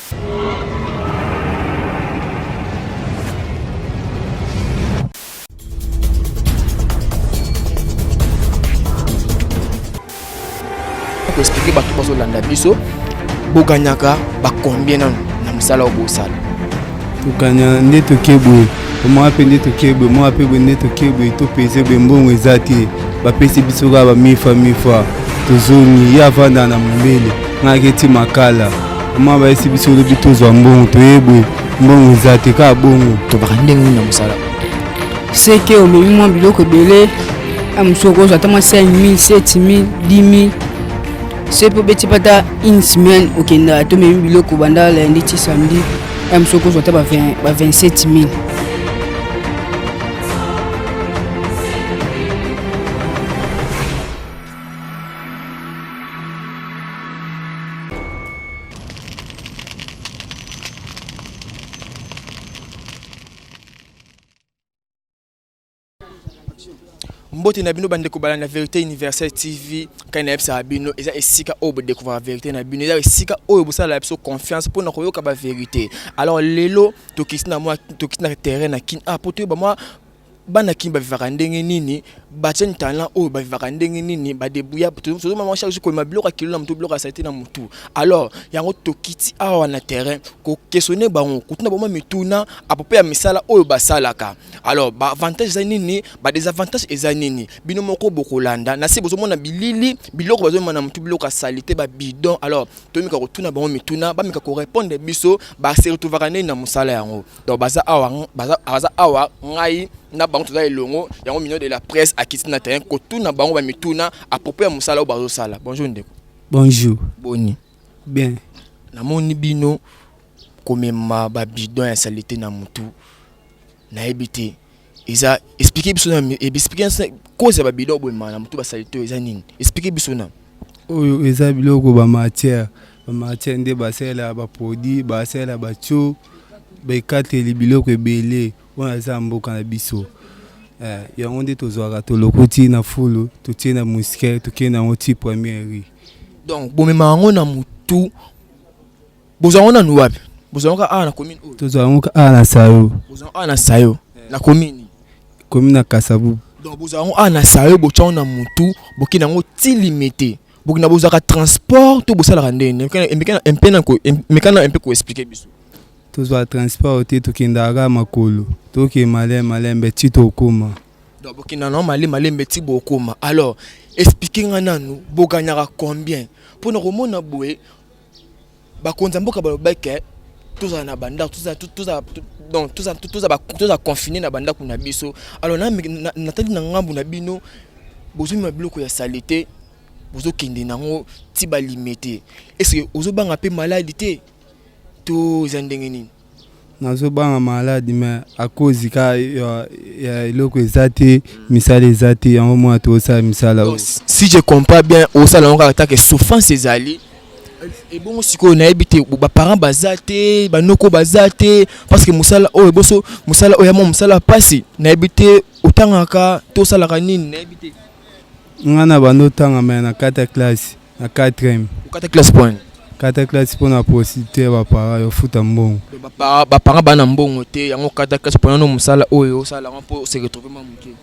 Pour expliquer bato bazo landa biso boganyaka ba combien na musala obosala tukanya nde tokebwe moi pe nde tokebwe moi pe nde tokebwe to pese be mbongo ezati ba pesi biso ka ba mifa tozongi ya vanda na mbele ngaketi makala moi ba esi biso lobi tozwa mbongo toyebwe mbongo ezati ka bongo to bakandengu na musala c'est que au minimum biloko belé amsoko zatama 5000 7000 10000. C'est pour petit pata une semaine au Kenya. Tout même biloko banda lundi ti samedi. Amsoko soit ba 27 000. Mbote na bino bande ko balana vérité universelle TV kana epsa bino eza esika obo découvrir vérité na bino eza esika oyo bosala la biso confiance pour na koyoka ba vérité. Alors lelo tokisina moi tokisina terrain na kin a poto ba moi bana kimba vivaka ndenge nini batien talent oyo ba vivaka ndenge nini ba débrouiller toujours maman chaque jour ko mabloka kilo na mutu bloka saité na mutu. Alors yango tokiti awa na terrain ko questionner bango kutuna ba mituna apope ya misala oyo basalaka. Alors ba avantage za nini ba désavantage eza nini bino moko bokolanda na se bozo mona bilili biloko bazo mona mutu bloka salité ba bidon. Alors tomika ko tuna bango mituna ba mika ko répondre biso ba se retrouver na musala yango. Donc baza awa ngai na bango toza elongo yango minion de la presse akiti na terrain ko tuna bango ba mituna à propos ya musala o bazo sala. Bonjour ndeko. Bonjour. Boni. Bien. Na moni bino komema ba bidon ya salité na mutu na ebité eza expliquer biso na expliquer cause ba bidon bo na mutu ba salité eza nini expliquer biso na oyo eza biloko ba matière nde basela ba produit basela ba cho ba kateli biloko ebele wana za mboka na biso yango nde tozwaka tolokoti na fulu totie na musike tokie na ngoti première. Donc bomema yango na mutu bozango na nuwapi bozango ka na commune oyo tozango ka na sayo bozango na sayo na commune na Kasavu. Donc bozango na sayo bochango na mutu bokina ngo ti limité bokina bozaka transport to bosala ndene mekana un peu ko expliquer biso tozwa transport te tokendaka makolo toke malembe ti tokoma. Donc bokina na malembe ti bokoma. Alors expliquer nga nanu boganyaka combien pour na komona boye bakonza mboka balobeke toza na banda toza confiné na banda kuna biso. Alors na tali na ngambu na bino bozumi mabiloko ya salité bozo kende nango ti ba limité. Est-ce que ozo banga pe maladie te to zandenge nini nazo banga maladie mais à cause ka ya iloko ezate misala ezate yango moi to sa misala. Si je comprends bien au salon on attaque souffrance ezali et bon siko na ebité ba parents bazate ba noko bazate parce que musala o eboso musala o ya musala pasi na ebité otangaka to sala kanini na ebité ngana bando tanga mais na 4 classe na 4e 4 classe point 4 classe pour na possibilité ba parents yo futa mbongo ba parents bana mbongo te yango 4 classe point no musala oyo sala pour se retrouver mamuke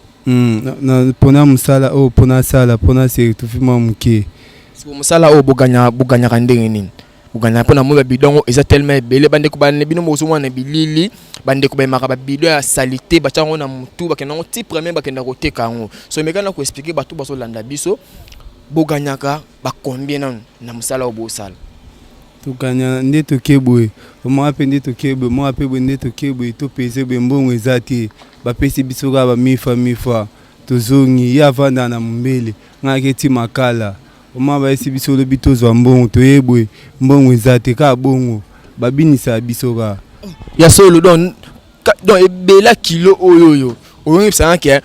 na pona musala o pona sala pona se retrouver mamuke si musala o boganya kandenge nini boganya pona mo ba bidon eza tellement belé bande ko bane bino mo na bilili bande ko ba maka ba bidon ya salité ba chango na mutu ba kenango ti premier ba kenda ko teka ngo so mekana ko expliquer ba to ba so landa biso boganyaka ba combien na musala o bo sala tukanya nde tokebwe moi pe nde tokebwe moi pe nde tokebwe to pese be mbongo ezati ba pesi biso ka ba mifa tozongi ya vanda na mbele ngaketi makala moi ba esi biso lobi tozwa mbongo toyebwe mbongo ezati ka bongo babinisa biso ka ya solo donc ebela kilo oyo oyo ça que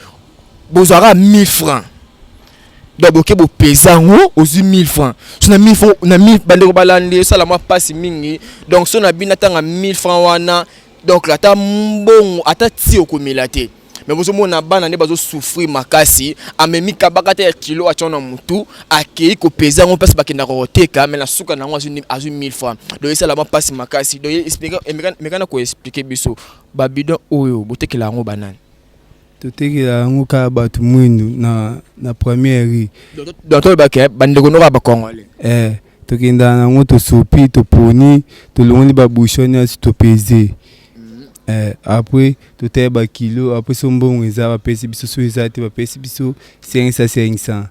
bozara 1000 francs. Donc boke bo pesango ozu 1000 francs. So na 1000 francs na 1000 bande ko balande sala moi passe mingi. Donc so na bina tanga 1000 francs wana donc la ta mbongo ata ti okomela te. mais vous avez bana ne bazo souffrir makasi amemi kabaka te kilo achona mutu akei ko pesa on passe bakenda roteka mais la suka na azu 1000 fois donc ça la passe makasi donc expliquer mekana ko expliquer biso babidon oyo botekela ngo banane totekela ngo ka batu mwindu na première rue donc to ba bandeko no ba congolais tokenda na ngo to sopi to poni to longoli ba bouchonne asi to peser après tout est bas kilo après son bon eza ba pesi biso so eza te ba pesi biso 500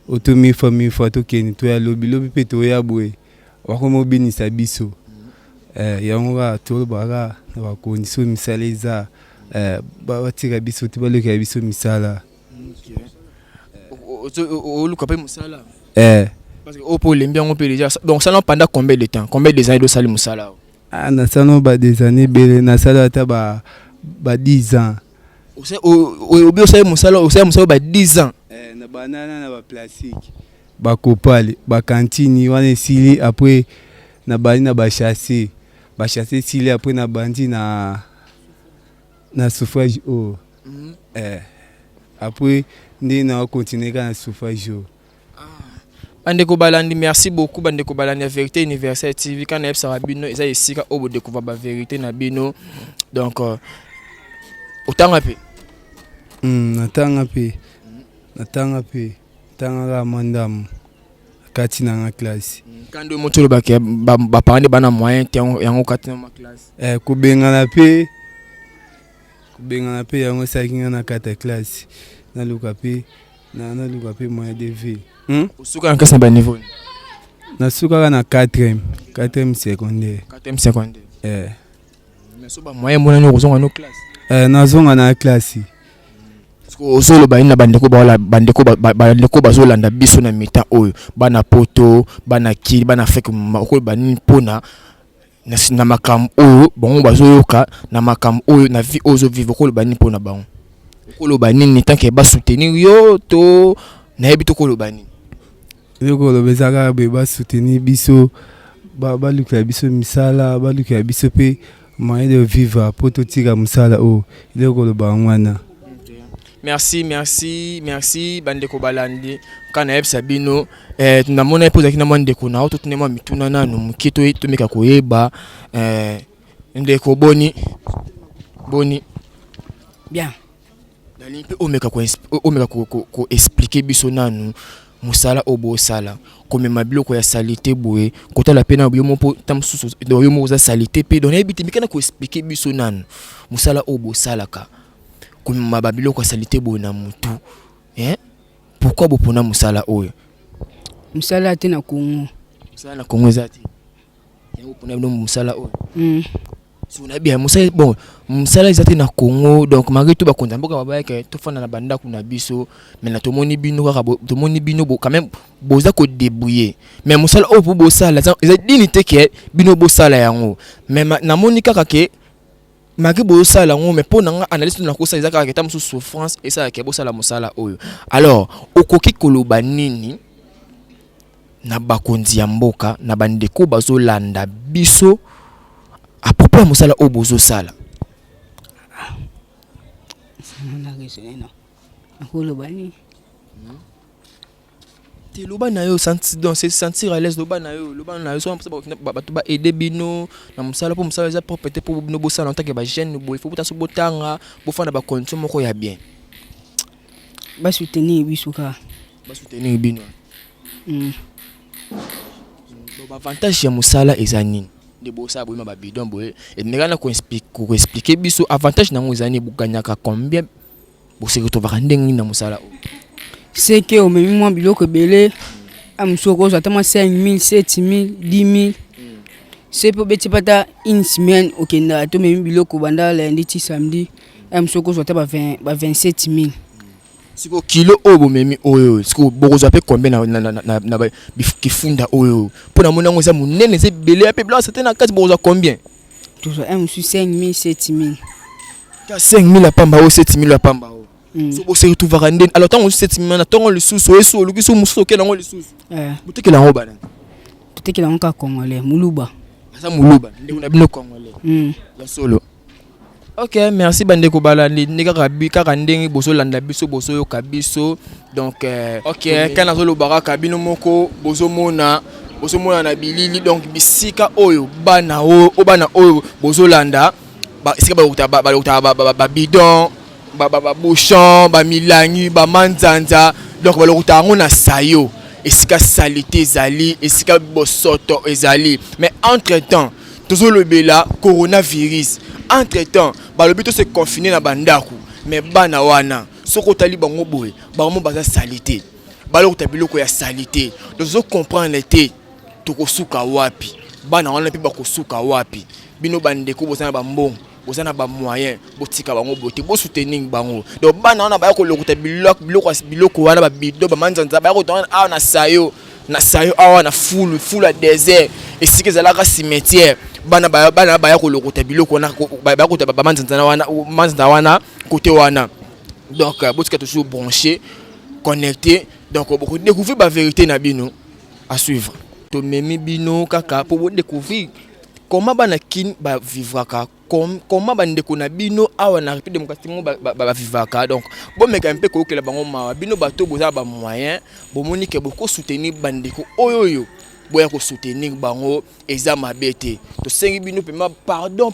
auto 1000 fois to keni to ya lobi pe to ya boye wako mo binisa biso yango ga to bara na ba condition misala eza ba tira biso te ba le ka biso misala o lu ka pe misala parce que au pour les bien on peut déjà donc ça pendant combien de temps combien de années de sali musala na sano ba des années bele na sala ta ba 10 ans o bio sai musala ba 10 ans na banana na ba plastique ba kopale ba cantine wana sili après na bali na ba chasser sili après na bandi na suffrage après ndi na continuer na suffrage Bandeko Balandi, merci beaucoup Bandeko Balandi, Vérité Universelle TV. Quand on a bino, ils ont ici au découvrir la vérité na bino. Donc autant apé. Natanga pe. Tanga mandam. Kati na classe. Quand de moto ba parler bana moyen yango kati na classe. Kubengana pe yango sakinga na kata classe. Na luka pe moyen de vie. Usuka na kasa ba niveau. Na suka na 4e secondaire. 4e secondaire. Mais so ba moyen mona no kozonga no classe. Na zonga na classe. Osolo ba ina bandeko bazo landa biso na mita oyo bana poto bana kili bana fek ko ba ni pona na makam oyo bon bazo yoka na makam oyo na vie ozo vivre ko ba ni pona ba ko ba ni tant que ba soutenir yo to na ebito ko ba ni yoko lo bezaka be ba soutenir biso ba luka biso misala ba luka biso pe moyen de vivre poto tika musala o yoko lo ba ngwana. Merci Bandeko Balandi. Kana yeb sabino na mona epoza kina mwandeko na auto tunema mituna nanu mukito to meka koyeba ndeko boni bien dali pe omeka ko expliquer biso nanu musala obo sala comme mabiloko ya salité boye kota la pena biyo mopo tamsusu do yo moza salité pe don ebiti mikana ko expliquer biso nanu musala obo sala ka comme mababilo ko salité bona mutu pourquoi bopona musala oyo musala te na Congo ezati yango pona bino musala oyo si on a bien musala bon musala ezati na Congo donc malgré tout ba kontamboka babaya ke to fana na banda kuna biso mais na tomoni bino kaka tomoni bino bo quand même boza ko débrouiller mais musala oyo pour bosala ezati dinité ke bino bosala yango mais na moni kaka ke maki bo sala ngo mais pour nga analyse na ko sa ezaka ke tam souffrance et ça ke bo sala musala oyo alors okoki koloba nini na bakonzi ya mboka na bandeko bazolanda biso à propos musala oyo bozo sala nakoloba nini te loba na yo sentir à l'aise loba na yo so ba aider bino na musala po musala za propriété po bino bosala en tant que ba jeune bo il faut botaso botanga bo fana ba condition moko ya bien ba soutenir bisuka bino ba avantage ya musala ezani de bosa bo ma bidon bo et ngana ko expliquer biso avantage nango ezani buganyaka combien bo se retrouver ndengi na musala c'est que au même moment biloko belé amsoko za tama 5000 7000 10000 c'est pour beti pata une semaine okenda to même biloko banda lundi ti samedi amsoko za tama 27000 siko kilo obo memi oyo siko bokozo ape combien na kifunda oyo pona mona ngoza munene c'est belé ape blanc c'était na kati bokozo combien tout ça 5000 7000 ka 5000 apamba o 7000 apamba o so bo se retrouver ndeni alors tant on 7000 na tongo le sous so lu kiso muso ke nango le sous buteke la ngo bana buteke la ngo ka congolais muluba asa muluba ndeko na bino congolais ya solo Ok, merci bandeko balandi nika kabi kaka ndenge boso landa biso boso yo kabiso donc ok kana zo lobaka kabino moko boso mona na bilili donc bisika oyo bana oyo boso landa ba sika ba bidon ba bouchon ba milangi ba manzanza donc ba lokuta ngo na sayo esika salité ezali esika bosoto ezali mais entre temps tozo lobela coronavirus. Entre-temps, balobi to se confiner na bandaku, mais bana wana, soko tali bango boy, bango baza salité. Balo ta biloko ya salité. Donc zo comprendre l'été, to kosuka wapi. Bana wana pe bakosuka wapi. Bino bandeko bozana ba mbongo, bozana ba moyen, botika bango bote, bo soutenir bango. Donc bana wana ba ko lokota biloko wana ba bido ba manzanza ba ko tona na sayo awa na full à désert et si que zalaka cimetière bana baya ko lokota biloko na baya ko ba manzana wana côté wana donc botika toujours branché connecté donc beaucoup découvrir ba vérité na bino à suivre to memi bino kaka pour découvrir comment bana kin ba vivraka comment bandeko na bino awa na République démocratique ba vivaka donc bon meka un peu ko ke la bango ma bino bato boza ba moyen bo monique beaucoup soutenir bandeko oyoyo boya ko soutenir bango eza mabete to sengi bino pema pardon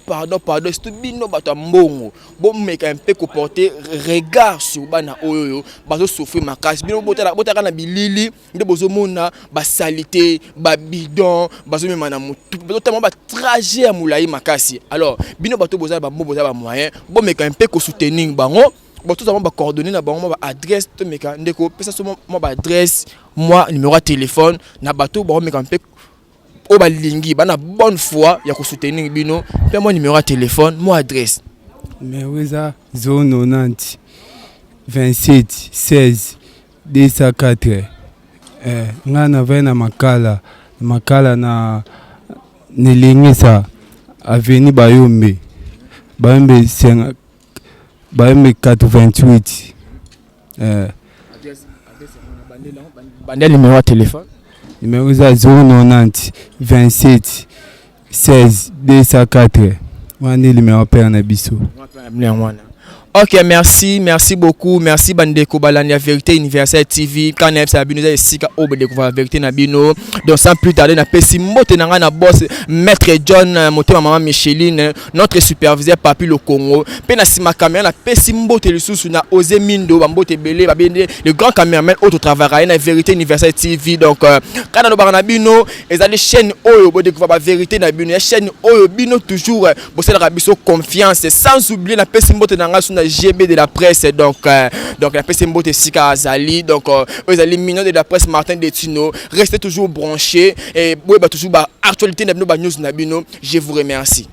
c'est bino bato mbongo bon meka un peu ko porter regard sur bana oyoyo bazo souffrir makasi bino botaka na bilili nde bozo mona ba salité ba bidon bazo mema na mutu tellement ba trajet ya mulai makasi alors bino bato boza ba moyen bon meka un peu ko soutenir bango bon tout d'abord ba coordonner na bango ba adresse to meka ndeko pesa so mo ba adresse moi numéro de téléphone na bato ba meka un peu o ba lingi ba na bonne foi ya ko soutenir bino pe moi numéro de téléphone moi adresse mais weza 090 27 16 204 ngana vena makala na nelengisa avenue Bayombe 88 bandel numéro de téléphone numéro 090 27 16 204 wana numéro père na biso. Ok, merci beaucoup, merci bandeko balani la vérité universelle TV. Quand on est à Bino, c'est au découvrir la vérité na Bino. Donc sans plus tarder, na pesi mote na boss maître John, moté maman Micheline, notre superviseur Papi le Congo. Pena sima caméra na pesi mote le sous na Osé Mindo, bambote belé, babende le grand caméraman autre travail na vérité universelle TV. Donc quand on est à Bino, ils ont des chaînes oyo bo découvrir la vérité na Bino, chaîne oyo Bino toujours bosser la biso confiance sans oublier la pesi mote na GB de la presse donc la presse Mbote Sika Azali donc aux amis mignons de la presse Martin Detino restez toujours branchés et toujours actualité na news na bino je vous remercie.